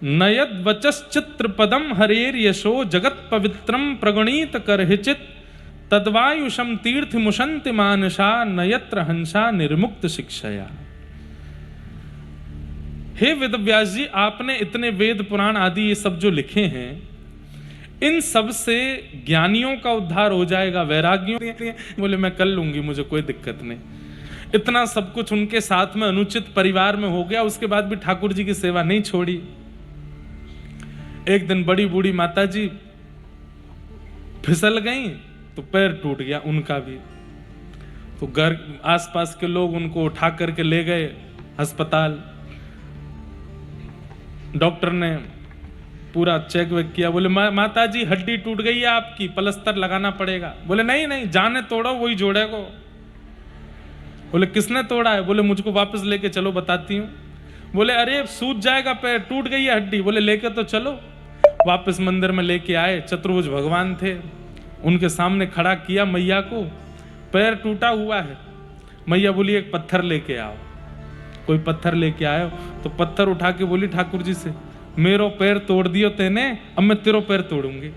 [SPEAKER 1] नयद वचश्चित्र पदम हरेर यशो जगत पवित्रम प्रगणित करहिचित तद्वायुषम तीर्थ मुशंति मानसा नयत्र हंसा निर्मुक्त शिक्षया। हे वेदव्यास जी, आपने इतने वेद पुराण आदि ये सब जो लिखे हैं, इन सब से ज्ञानियों का उद्धार हो जाएगा, वैरागियों। बोले मैं कर लूंगी, मुझे कोई दिक्कत नहीं। इतना सब कुछ उनके साथ में अनुचित परिवार में हो गया, उसके बाद भी ठाकुर जी की सेवा नहीं छोड़ी। एक दिन बड़ी बूढ़ी माता जी फिसल गई तो पैर टूट गया उनका भी। तो घर आसपास के लोग उनको उठा करके ले गए अस्पताल। डॉक्टर ने पूरा चेक वेक किया, बोले माता जी हड्डी टूट गई है आपकी, प्लास्टर लगाना पड़ेगा। बोले नहीं नहीं, जाने तोड़ो वही जोड़ेगा। बोले किसने तोड़ा है? बोले मुझको वापस लेके चलो बताती हूँ। बोले अरे सूज जाएगा पैर, टूट गई है हड्डी। बोले लेके तो चलो। वापस मंदिर में लेके आए, चतुर्भुज भगवान थे, उनके सामने खड़ा किया मैया को, पैर टूटा हुआ है। मैया बोली एक पत्थर लेके आओ। कोई पत्थर लेके आयो तो पत्थर उठा के बोली ठाकुर जी से, मेरो पैर तोड़ दियो तेने, अब मैं तेरो पैर तोड़ूंगी।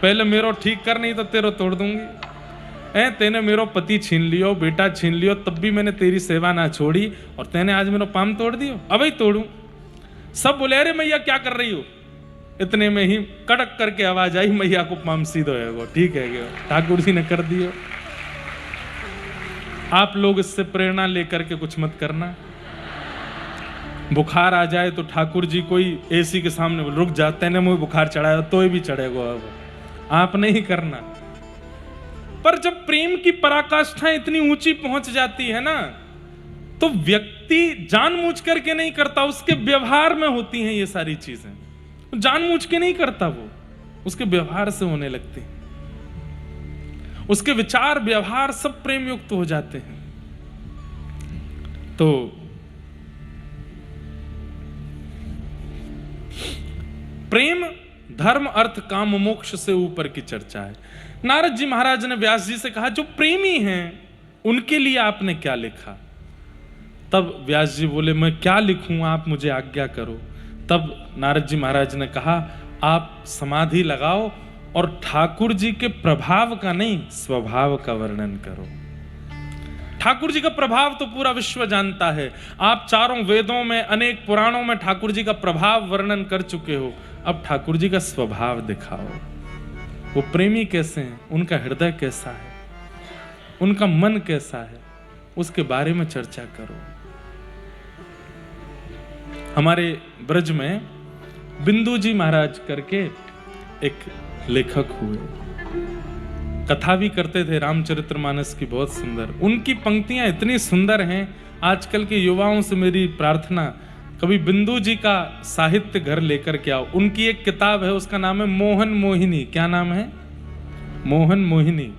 [SPEAKER 1] पहले मेरो ठीक कर, नहीं तो तेरो तोड़ दूंगी। तेने मेरो पति छीन लियो, बेटा छीन लियो, तब भी मैंने तेरी सेवा ना छोड़ी, और तेने आज मेरो पाम तोड़ दियो, अब ही तोड़ू। सब बोले अरे मैया क्या कर रही हो? इतने में ही कड़क करके आवाज आई, मैया को पाम सीधो है वो, ठीक है गयो। ठाकुर जी ने कर दियो। आप लोग इससे प्रेरणा लेकर के कुछ मत करना। बुखार आ जाए तो ठाकुर जी कोई एसी के सामने रुक जाते हैं, मुझे बुखार चढ़ाया तो भी चढ़ेगा, अब आप नहीं करना। पर जब प्रेम की पराकाष्ठा इतनी ऊंची पहुंच जाती है ना, तो व्यक्ति जानबूझ करके नहीं करता, उसके व्यवहार में होती हैं ये सारी चीजें। जानबूझ के नहीं करता, वो उसके व्यवहार से होने लगती है। उसके विचार व्यवहार सब प्रेम युक्त हो जाते हैं। तो प्रेम धर्म अर्थ काम मोक्ष से ऊपर की चर्चा है। नारद जी महाराज ने व्यास जी से कहा जो प्रेमी हैं उनके लिए आपने क्या लिखा? तब व्यास जी बोले मैं क्या लिखूं, आप मुझे आज्ञा करो। तब नारद जी महाराज ने कहा आप समाधि लगाओ और ठाकुर जी के प्रभाव का नहीं स्वभाव का वर्णन करो। ठाकुर जी का प्रभाव तो पूरा विश्व जानता है। आप चारों वेदों में अनेक पुराणों में ठाकुर जी का प्रभाव वर्णन कर चुके हो, अब ठाकुर जी का स्वभाव दिखाओ। वो प्रेमी कैसे हैं, उनका हृदय कैसा है, उनका मन कैसा है, उसके बारे में चर्चा करो। हमारे ब्रज में बिंदु जी महाराज करके एक लेखक हुए, कथा भी करते थे रामचरितमानस की, बहुत सुंदर। उनकी पंक्तियां इतनी सुंदर हैं। आजकल के युवाओं से मेरी प्रार्थना, कभी बिंदु जी का साहित्य घर लेकर के आओ। उनकी एक किताब है, उसका नाम है मोहन मोहिनी। क्या नाम है? मोहन मोहिनी।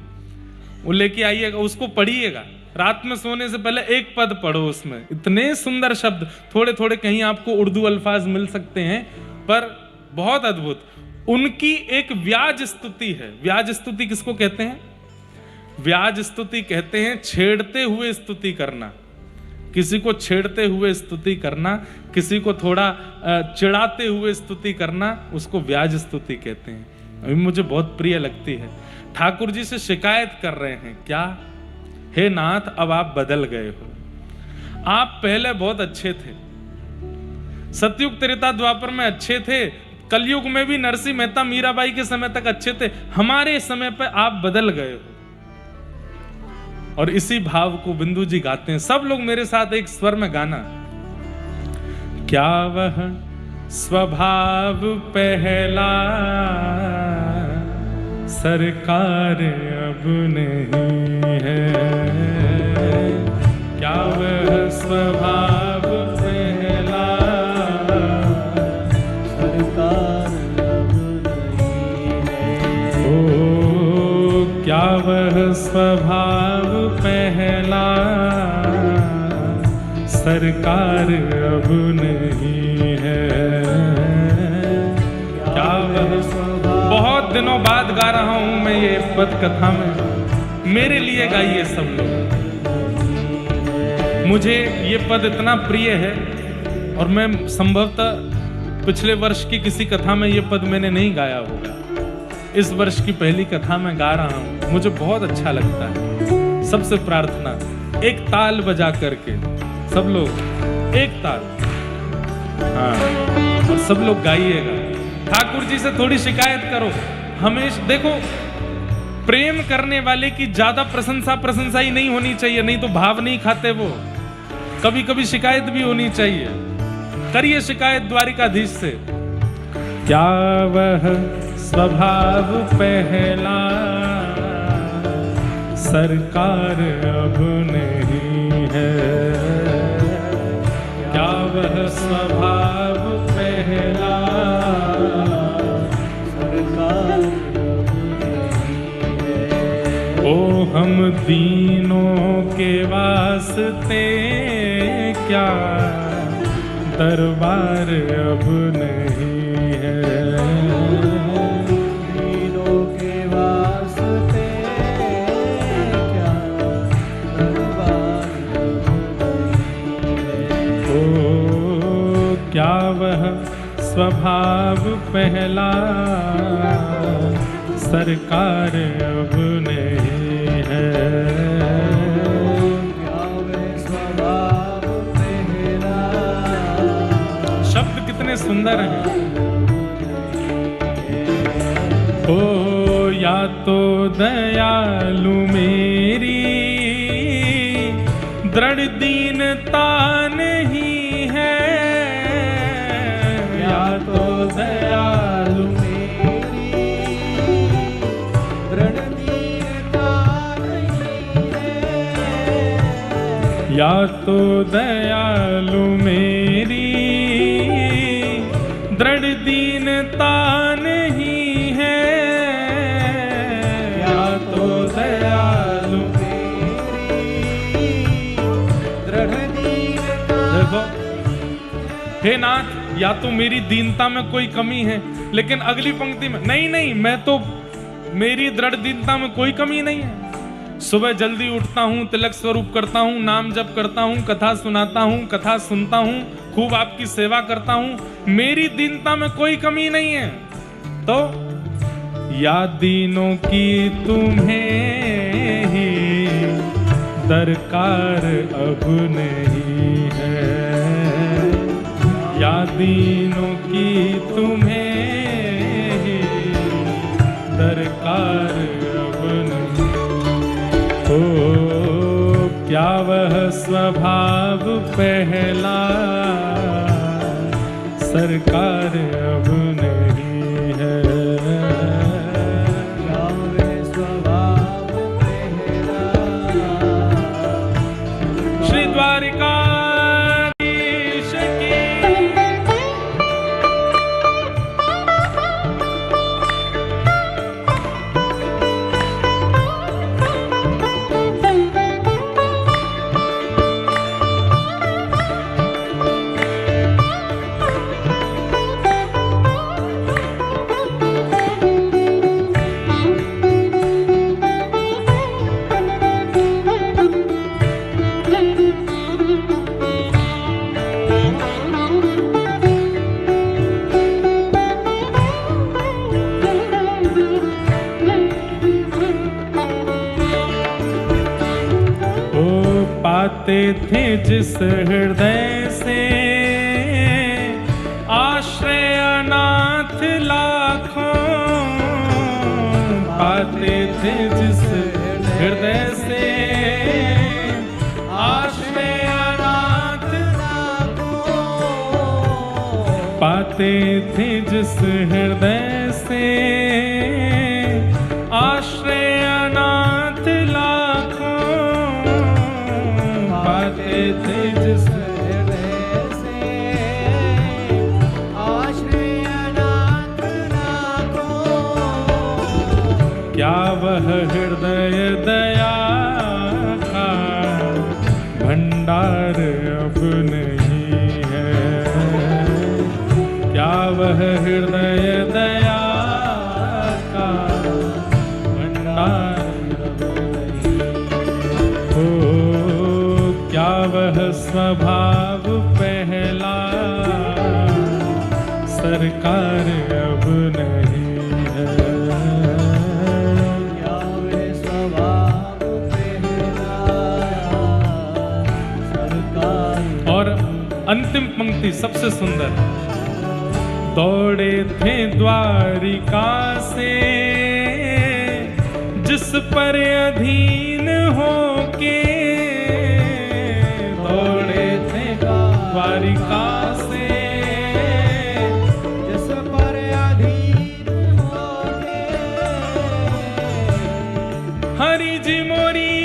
[SPEAKER 1] वो लेके आइएगा, उसको पढ़िएगा। रात में सोने से पहले एक पद पढ़ो, उसमें इतने सुंदर शब्द, थोड़े थोड़े कहीं आपको उर्दू अल्फाज मिल सकते हैं, पर बहुत अद्भुत। उनकी एक व्याज स्तुति है। व्याज स्तुति किसको कहते हैं? व्याज स्तुति कहते हैं छेड़ते हुए स्तुति करना, किसी को छेड़ते हुए स्तुति करना, किसी को थोड़ा चिढ़ाते हुए स्तुति करना, उसको व्याज स्तुति कहते हैं। अभी मुझे बहुत प्रिय लगती है। ठाकुर जी से शिकायत कर रहे हैं, क्या? हे नाथ अब आप बदल गए हो, आप पहले बहुत अच्छे थे, सतयुग त्रेता द्वापर में अच्छे थे, कलयुग में भी नरसिंह मेहता मीराबाई के समय तक अच्छे थे, हमारे समय पे आप बदल गए हो। और इसी भाव को बिंदु जी गाते हैं। सब लोग मेरे साथ एक स्वर में गाना। क्या वह स्वभाव पहला सरकार अब नहीं है, क्या वह स्वभाव पहला
[SPEAKER 2] सरकार अब नहीं है।
[SPEAKER 1] ओ क्या वह स्वभाव पहला सरकार अब नहीं है, क्या वह। बहुत दिनों बाद गा रहा हूं मैं ये पद कथा में, मेरे लिए गाइए सब लोग। मुझे ये पद इतना प्रिय है और मैं संभवतः पिछले वर्ष की किसी कथा में ये पद मैंने नहीं गाया होगा। इस वर्ष की पहली कथा में गा रहा हूं, मुझे बहुत अच्छा लगता है। सबसे प्रार्थना, एक ताल बजा करके सब लोग एक ताल, हाँ, और सब लोग गाइएगा। ठाकुर जी से थोड़ी शिकायत करो। हमेशा देखो, प्रेम करने वाले की ज्यादा प्रशंसा ही नहीं होनी चाहिए, नहीं तो भाव नहीं खाते वो। कभी कभी शिकायत भी होनी चाहिए। करिए शिकायत द्वारिकाधीश से। क्या वह स्वभाव पहला सरकार अब नहीं है। क्या वह स्वभाव पहला
[SPEAKER 2] सरकार अब नहीं है।
[SPEAKER 1] ओ हम दीनों के वास्ते क्या दरबार अब नहीं है।
[SPEAKER 2] दीनों के वास्ते क्या दरबार अब नहीं है।
[SPEAKER 1] ओ क्या वह स्वभाव पहला सरकार अब नहीं है।
[SPEAKER 2] क्या वह स्वभाव पहला
[SPEAKER 1] शब्द कितने सुंदर हैं। ओ या तो दयालु मेरी दृढ़ दीनता नहीं है। या तो दयालु
[SPEAKER 2] दृढ़ दीनता नहीं है।
[SPEAKER 1] या तो दयालु मेरी दृढ़ दीनता नहीं है। या तो दयालु
[SPEAKER 2] दृढ़ दीनता
[SPEAKER 1] देखो, हे नाथ, या तो मेरी दीनता में कोई कमी है, लेकिन अगली पंक्ति में नहीं, मैं तो मेरी दृढ़ दीनता में कोई कमी नहीं है। सुबह जल्दी उठता हूँ, तिलक स्वरूप करता हूँ, नाम जप करता हूँ, कथा सुनाता हूँ, कथा सुनता हूँ, खूब आपकी सेवा करता हूँ, मेरी दीनता में कोई कमी नहीं है। तो या दीनों की तुम्हें ही दरकार अब नहीं है। या दीनों की तुम्हें ही दरकार अब नहीं। ओ क्या वह स्वभाव पहला सरकार अब नहीं है।
[SPEAKER 2] क्या वह स्वभाव पहला
[SPEAKER 1] श्री द्वारिकाधीश की पाते थे जिस हृदय से आश्रय अनाथ लाखों। पाते थे जिस हृदय से आश्रय अनाथ लाखों। पाते थे जिस हृदय से आश्रय अनाथ लाखों। पाते थे जिस
[SPEAKER 2] हृदय से आश्रय अनाथ लाखों।
[SPEAKER 1] क्या वह हृदय दया का भंडार अब नहीं है। क्या वह हृदय दया का भंडार अब नहीं। ओ क्या वह स्वभाव पहला सरकार अब नहीं है।
[SPEAKER 2] क्या वह स्वभाव पहला सरकार।
[SPEAKER 1] और अंतिम पंक्ति सबसे सुंदर। दौड़े थे द्वारिका से जिस पर अधीन होके। दौड़े थे द्वारिका से
[SPEAKER 2] जिस पर अधीन होके।
[SPEAKER 1] हरि जी मोरी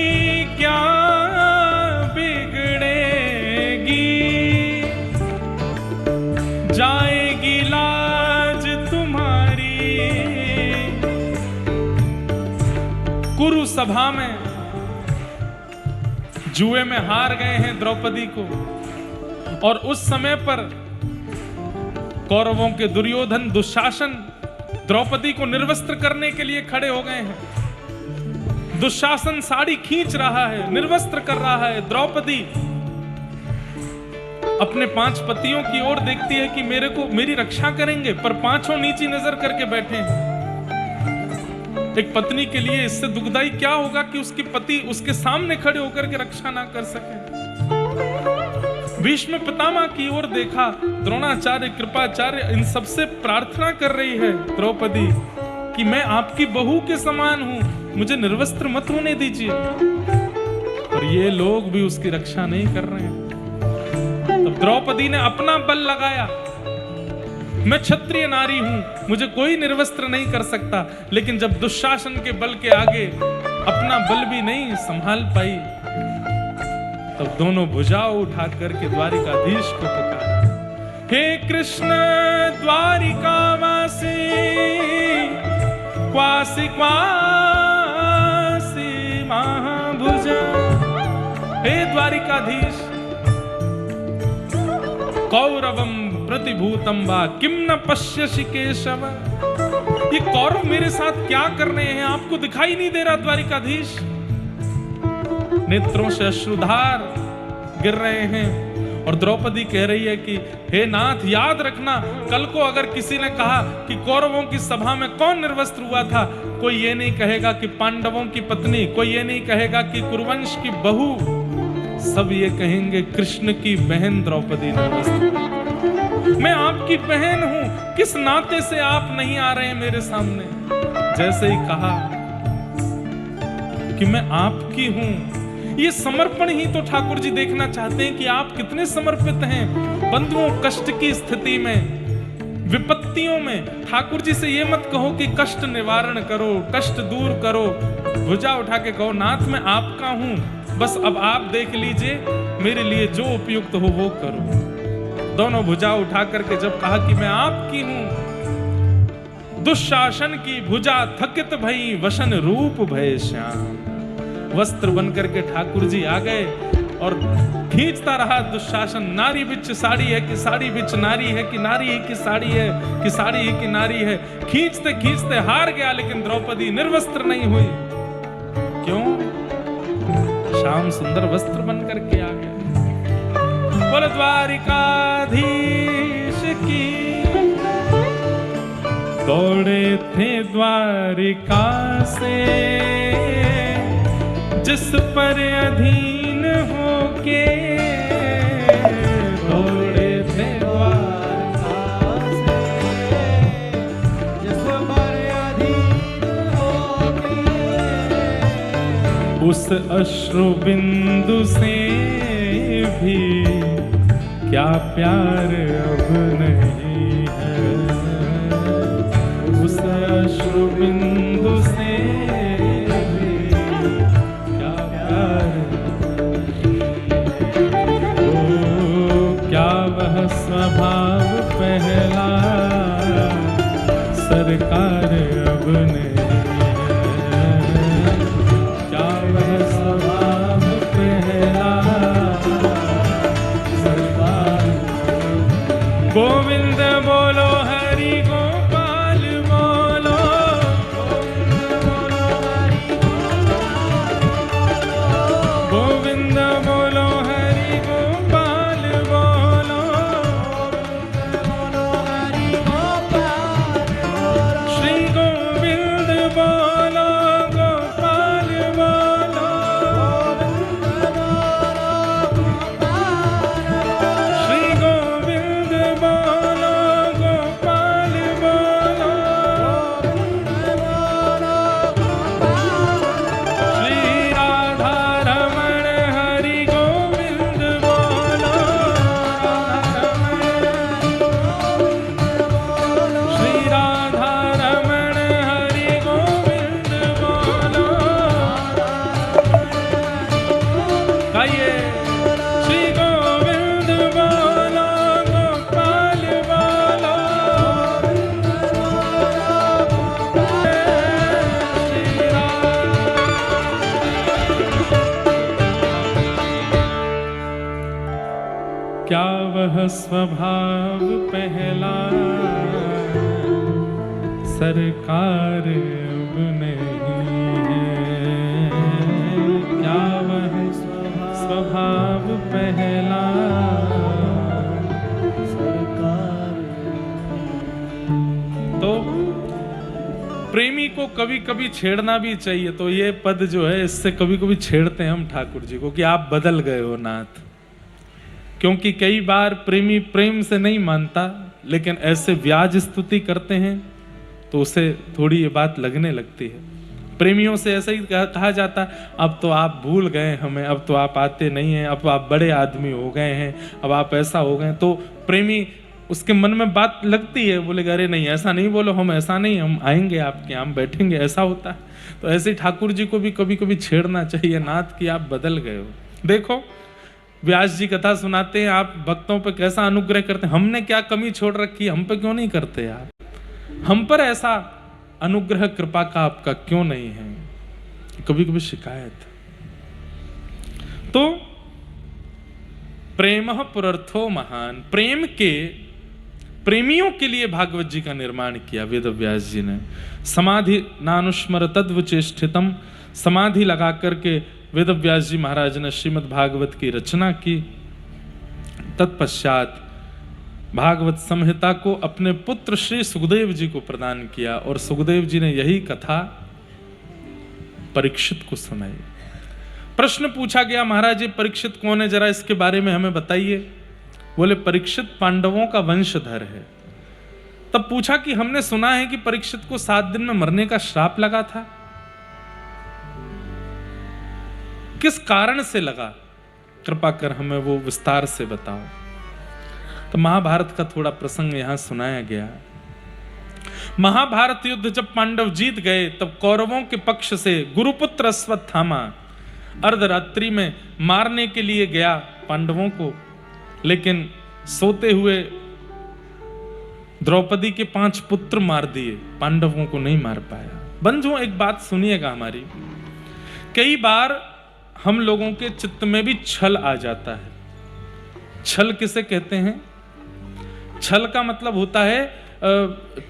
[SPEAKER 1] सभा में जुए में हार गए हैं द्रौपदी को, और उस समय पर कौरवों के दुर्योधन दुशासन द्रौपदी को निर्वस्त्र करने के लिए खड़े हो गए हैं। दुशासन साड़ी खींच रहा है, निर्वस्त्र कर रहा है। द्रौपदी अपने 5 पतियों की ओर देखती है कि मेरी रक्षा करेंगे, पर पांचों नीची नजर करके बैठे हैं। एक पत्नी के लिए इससे दुखदाई क्या होगा कि उसके पति उसके सामने खड़े होकर के रक्षा ना कर सके। भीष्म पितामह की ओर देखा, द्रोणाचार्य, कृपाचार्य, इन सबसे प्रार्थना कर रही है द्रौपदी कि मैं आपकी बहू के समान हूं, मुझे निर्वस्त्र मत होने दीजिए। और ये लोग भी उसकी रक्षा नहीं कर रहे हैं। तब द्रौपदी ने अपना बल लगाया, मैं क्षत्रिय नारी हूं, मुझे कोई निर्वस्त्र नहीं कर सकता। लेकिन जब दुशासन के बल के आगे अपना बल भी नहीं संभाल पाई, तब दोनों भुजाओं उठा करके द्वारिकाधीश को पुकारा, हे कृष्ण द्वारिकावासी, क्वासी क्वासी महाभुजा। हे द्वारिकाधीश, कौरवम प्रतिभूतम वा किम न पश्यसि केशव। ये कौरव मेरे साथ क्या कर रहे हैं, आपको दिखाई नहीं दे रहा द्वारिकाधीश? नेत्रों से अश्रुधार गिर रहे हैं। और द्रौपदी कह रही है कि हे नाथ, याद रखना, कल को अगर किसी ने कहा कि कौरवों की सभा में कौन निर्वस्त्र हुआ था, कोई ये नहीं कहेगा कि पांडवों की पत्नी, कोई ये नहीं कहेगा कि कुरुवंश की बहू, सब ये कहेंगे कृष्ण की बहन द्रौपदी निर्वस्त्र। मैं आपकी बहन हूं, किस नाते से आप नहीं आ रहे हैं मेरे सामने? जैसे ही कहा कि मैं आपकी हूं, ये समर्पण ही तो ठाकुर जी देखना चाहते हैं कि आप कितने समर्पित हैं। बंधुओं, कष्ट की स्थिति में, विपत्तियों में ठाकुर जी से ये मत कहो कि कष्ट निवारण करो, कष्ट दूर करो। भुजा उठा के कहो, नाथ मैं आपका हूं, बस अब आप देख लीजिए, मेरे लिए जो उपयुक्त हो वो करो। दोनों भुजा उठा करके जब कहा कि मैं आपकी हूं, दुशासन की भुजा थकित भई, वसन रूप भय श्याम। वस्त्र बन करके ठाकुर जी आ गए और खींचता रहा दुशासन, नारी बिच साड़ी है कि साड़ी बिच नारी है, कि नारी ही की साड़ी है कि साड़ी ही की नारी है। खींचते खींचते हार गया, लेकिन द्रौपदी निर्वस्त्र नहीं हुई। क्यों? श्याम सुंदर वस्त्र बन करके आ गया। बोल द्वारिकाधीश की। दौड़े थे द्वारिका से जिस पर अधीन होके, दौड़े थे
[SPEAKER 2] द्वारका से जिस पर अधीन होके,
[SPEAKER 1] उस अश्रु बिंदु से भी क्या प्यार अब नहीं है। उस अश्रु बिंदु से भी क्या प्यार, ओ क्या वह स्वभाव पहला सरकार अब नहीं है। क्या वह स्वभाव पहला सरकार। गोविंद बोलो, हरि गोपाल बोलो, क्या वह स्वभाव पहला सरकार अब नहीं है, क्या वह स्वभाव पहला
[SPEAKER 2] सरकार।
[SPEAKER 1] तो प्रेमी को कभी कभी छेड़ना भी चाहिए। तो ये पद जो है इससे कभी कभी छेड़ते हैं हम ठाकुर जी को कि आप बदल गए हो नाथ, क्योंकि कई बार प्रेमी प्रेम से नहीं मानता, लेकिन ऐसे व्याज स्तुति करते हैं तो उसे थोड़ी ये बात लगने लगती है। प्रेमियों से ऐसा ही कहा जाता है, अब तो आप भूल गए हमें, अब तो आप आते नहीं हैं, अब आप बड़े आदमी हो गए हैं, अब आप ऐसा हो गए। तो प्रेमी उसके मन में बात लगती है, बोले अरे नहीं ऐसा नहीं बोलो, हम ऐसा नहीं, हम आएंगे आपके यहाँ, हम बैठेंगे, ऐसा होता है। तो ऐसे ठाकुर जी को भी कभी कभी छेड़ना चाहिए नाथ कि आप बदल गए हो। देखो व्यास जी कथा सुनाते हैं, आप भक्तों पे कैसा अनुग्रह करते हैं, हमने क्या कमी छोड़ रखी है, हम पे क्यों नहीं करते यार, हम पर ऐसा अनुग्रह कृपा का आपका क्यों नहीं है, कभी कभी शिकायत। तो प्रेम पुरर्थो महान, प्रेम के प्रेमियों के लिए भागवत जी का निर्माण किया वेद व्यास जी ने। समाधि नानुस्मर तद्वचेष्टितम, समाधि लगा करके वेद व्यास जी महाराज ने श्रीमद् भागवत की रचना की। तत्पश्चात भागवत संहिता को अपने पुत्र श्री सुखदेव जी को प्रदान किया और सुखदेव जी ने यही कथा परीक्षित को सुनाई। प्रश्न पूछा गया, महाराज ये परीक्षित कौन है, जरा इसके बारे में हमें बताइए। बोले परीक्षित पांडवों का वंशधर है। तब पूछा कि हमने सुना है कि परीक्षित को 7 दिन में मरने का श्राप लगा था, किस कारण से लगा, कृपा कर हमें वो विस्तार से बताओ। तो महाभारत का थोड़ा प्रसंग यहां सुनाया गया। महाभारत युद्ध जब पांडव जीत गए तब कौरवों के पक्ष से गुरुपुत्र अश्वत्थामा अर्धरात्रि में मारने के लिए गया पांडवों को, लेकिन सोते हुए द्रौपदी के 5 पुत्र मार दिए, पांडवों को नहीं मार पाया। बंधुओं एक बात सुनिएगा हमारी, कई बार हम लोगों के चित्त में भी छल आ जाता है। छल किसे कहते हैं? छल का मतलब होता है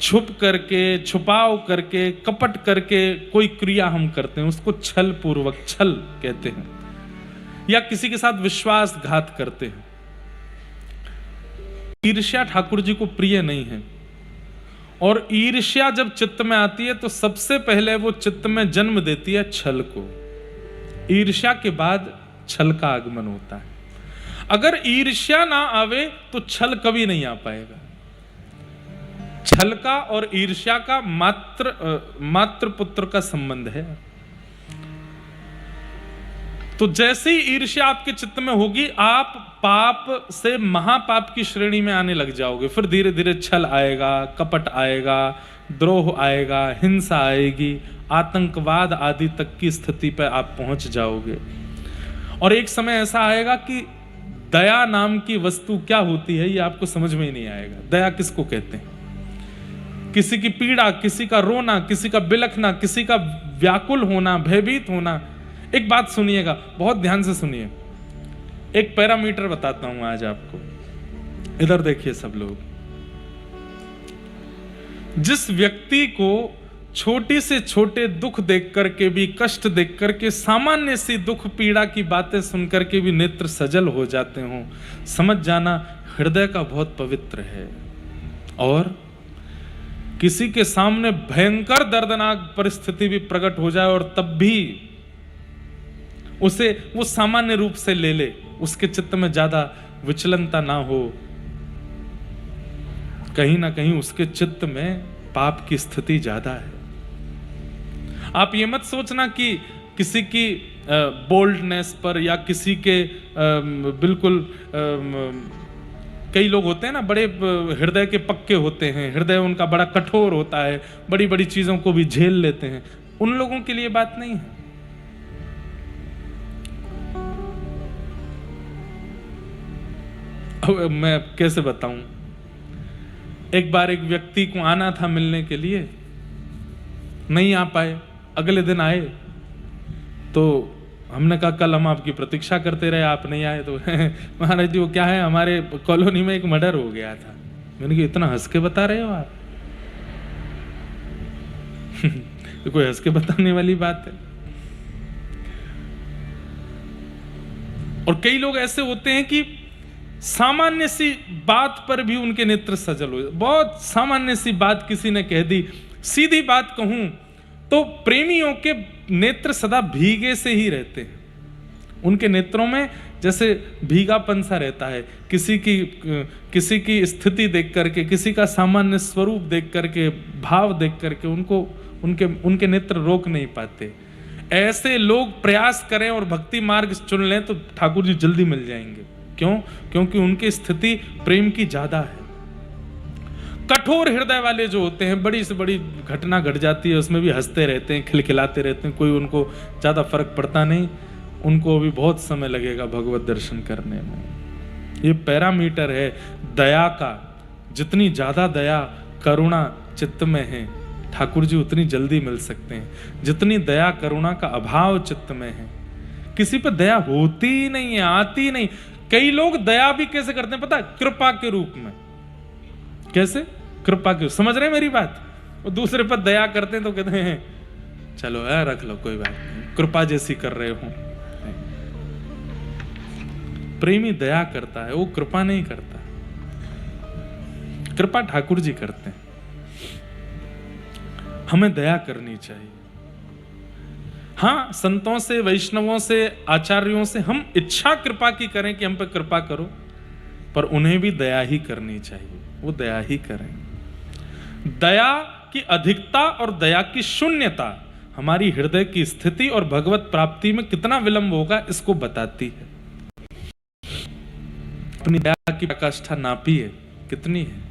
[SPEAKER 1] छुप करके, छुपाव करके, कपट करके कोई क्रिया हम करते हैं, उसको छल पूर्वक छल कहते हैं। या किसी के साथ विश्वासघात करते हैं। ईर्ष्या ठाकुर जी को प्रिय नहीं है, और ईर्ष्या जब चित्त में आती है तो सबसे पहले वो चित्त में जन्म देती है छल को। ईर्ष्या के बाद छल का आगमन होता है। अगर ईर्ष्या ना आवे तो छल कभी नहीं आ पाएगा। छल का और ईर्ष्या का मात्र पुत्र का संबंध है। तो जैसे ही ईर्ष्या आपके चित्त में होगी, आप पाप से महापाप की श्रेणी में आने लग जाओगे। फिर धीरे धीरे छल आएगा, कपट आएगा, द्रोह आएगा, हिंसा आएगी, आतंकवाद आदि तक की स्थिति पर आप पहुंच जाओगे। और एक समय ऐसा आएगा कि दया नाम की वस्तु क्या होती है ये आपको समझ में ही नहीं आएगा। दया किसको कहते हैं? किसी की पीड़ा, किसी का रोना, किसी का बिलखना, किसी का व्याकुल होना, भयभीत होना। एक बात सुनिएगा, बहुत ध्यान से सुनिए। एक पैरामीटर बताता हूं आज आपको, इधर देखिए सब लोग। जिस व्यक्ति को छोटी से छोटे दुख देख करके भी, कष्ट देख करके, सामान्य सी दुख पीड़ा की बातें सुन करके भी नेत्र सजल हो जाते हों, समझ जाना हृदय का बहुत पवित्र है। और किसी के सामने भयंकर दर्दनाक परिस्थिति भी प्रकट हो जाए और तब भी उसे वो सामान्य रूप से ले ले, उसके चित्त में ज्यादा विचलनता ना हो, कहीं ना कहीं उसके चित्त में पाप की स्थिति ज्यादा है। आप ये मत सोचना कि किसी की बोल्डनेस पर या किसी के बिल्कुल कई लोग होते हैं ना, बड़े हृदय के पक्के होते हैं, हृदय उनका बड़ा कठोर होता है, बड़ी बड़ी चीजों को भी झेल लेते हैं। उन लोगों के लिए बात नहीं है। अब मैं कैसे बताऊं, एक बार एक व्यक्ति को आना था मिलने के लिए, नहीं आ पाए। अगले दिन आए तो हमने कहा कल हम आपकी प्रतीक्षा करते रहे, आप नहीं आए। तो महाराज जी वो क्या है, हमारे कॉलोनी में एक मर्डर हो गया था। मैंने कहा इतना हंस के बता रहे हो आप? तो कोई हंस के बताने वाली बात है? और कई लोग ऐसे होते हैं कि सामान्य सी बात पर भी उनके नेत्र सजल हो। बहुत सामान्य सी बात किसी ने कह दी, सीधी बात कहूं तो प्रेमियों के नेत्र सदा भीगे से ही रहते हैं। उनके नेत्रों में जैसे भीगापन सा रहता है। किसी की स्थिति देख करके, किसी का सामान्य स्वरूप देख करके, भाव देख करके उनके नेत्र रोक नहीं पाते। ऐसे लोग प्रयास करें और भक्ति मार्ग चुन लें तो ठाकुर जी जल्दी मिल जाएंगे। क्यों? क्योंकि उनकी स्थिति प्रेम की ज्यादा है। कठोर हृदय वाले जो होते हैं, बड़ी से बड़ी घटना घट जाती है उसमें भी हंसते रहते हैं, खिलखिलाते रहते हैं, कोई उनको ज्यादा फर्क पड़ता नहीं। उनको भी बहुत समय लगेगा भगवत दर्शन करने में। ये पैरामीटर है दया का। जितनी ज्यादा दया करुणा चित्त में है, ठाकुर जी उतनी जल्दी मिल सकते हैं। जितनी दया करुणा का अभाव चित्त में है, किसी पर दया होती ही नहीं है, आती नहीं। कई लोग दया भी कैसे करते हैं पता है? कृपा के रूप में। कैसे? कृपा के, समझ रहे हैं मेरी बात? वो दूसरे पर दया करते हैं तो कहते हैं चलो यार रख लो, कोई बात नहीं, कृपा जैसी कर रहे हो। प्रेमी दया करता है, वो कृपा नहीं करता। कृपा ठाकुर जी करते हैं। हमें दया करनी चाहिए। हाँ, संतों से, वैष्णवों से, आचार्यों से हम इच्छा कृपा की करें कि हम पे कृपा करो, पर उन्हें भी दया ही करनी चाहिए। वो दया ही करें। दया की अधिकता और दया की शून्यता हमारी हृदय की स्थिति और भगवत प्राप्ति में कितना विलंब होगा इसको बताती है। अपनी दया की प्रकाष्ठा नापी है, कितनी है?